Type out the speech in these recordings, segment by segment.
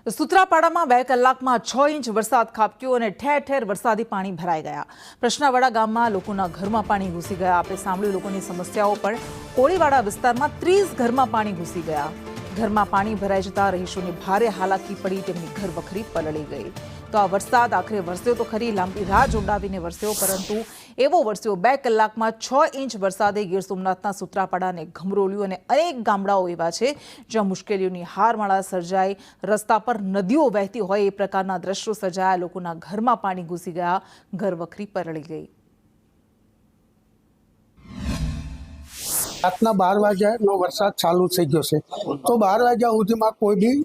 સુત્રાપાડામાં 2 કલાકમાં 6 ઇંચ વરસાદ ખાબક્યો અને ઠેર ઠેર વરસાદી પાણી ભરાઈ ગયા। પ્રશ્નાવાડા ગામમાં લોકોના ઘરમાં પાણી ઘૂસી ગયા। આપણે સાંભળ્યું લોકોની સમસ્યાઓ, પણ કોળીવાડા વિસ્તારમાં 30 ઘરમાં પાણી ઘૂસી ગયા। ઘરમાં પાણી ભરાઈ જતા રહીશોને ભારે હાલાકી પડી, તેમની ઘરવખરી પલળી ગઈ। તો આ વરસાદ આખરે વરસ્યો તો ખરી, લાંબી રાહ જોડાવીને વરસ્યો, પરંતુ એવો વરસ્યો 2 કલાકમાં 6 ઇંચ વરસાદે ગીર સોમનાથના સુત્રાપાડાને ઘમરોળ્યું અને અનેક ગામડાઓ એવા છે જ્યાં મુશ્કેલીઓની હારમાળા સર્જાઈ। રસ્તા પર નદીઓ વહેતી હોય એ પ્રકારના દ્રશ્યો સર્જાયા। લોકોના ઘરમાં પાણી ઘૂસી ગયા, ઘરવખરી પલળી ગઈ। રાતના 12 વાગ્યાનો વરસાદ ચાલુ થઈ ગયો છે, તો 12 વાગ્યા સુધીમાં કોઈ બી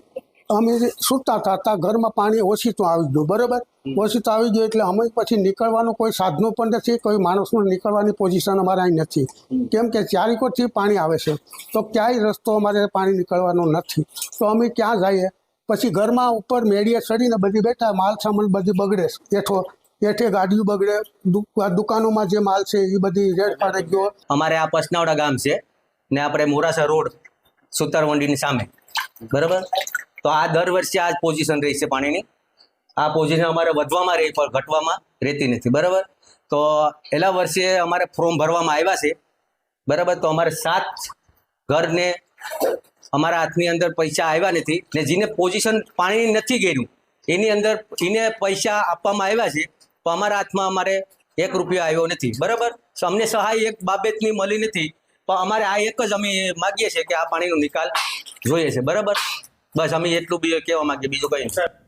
અમે સૂતા હતા, ઘરમાં પાણી ઓછીતું આવી ગયું। બરાબર, ઓછીતું આવી ગયું એટલે અમે પછી નીકળવાનું કોઈ સાધનો પણ નથી, કોઈ માણસનો નીકળવાની પોઝિશન અમારે અહીં નથી, કેમ કે ચારેકોરથી પાણી આવે છે, તો ક્યાંય રસ્તો અમારે પાણી નીકળવાનો નથી। તો અમે ક્યાં જઈએ? પછી ઘરમાં ઉપર મેળીએ ચડીને બધી બેઠા, માલ સામાન બધી બગડે, એઠે ગાડીઓ બગડે, દુકાનોમાં જે માલ છે એ બધી રેડ પાડી ગયો। અમારે આ પસનાવડા ગામ છે ને આપણે મોરાસા રોડ સુતારવંડીની સામે, બરાબર। તો આ દર વર્ષે આ જ પોઝિશન રહી છે પાણીની। આ પોઝિશન અમારે વધવામાં રહી પણ ઘટવામાં રહેતી નથી, બરાબર। તો એલા વર્ષે અમારે ફોર્મ ભરવામાં આવ્યા છે, બરાબર। તો અમારે 7 ઘરને અમારા હાથની અંદર પૈસા આવ્યા નથી, ને જેને પોઝિશન પાણી નથી ગયું એની અંદર એને પૈસા આપવામાં આવ્યા છે, તો અમારા હાથમાં અમારે 1 રૂપિયો આવ્યો નથી, બરાબર। તો અમને સહાય એક બાબતની મળી નથી, પણ અમારે આ એક જ અમે માગીએ છીએ કે આ પાણીનો નિકાલ જોઈએ છે, બરાબર। બસ અમે એટલું બી કહેવા માંગીએ, બીજું કંઈ નહીં।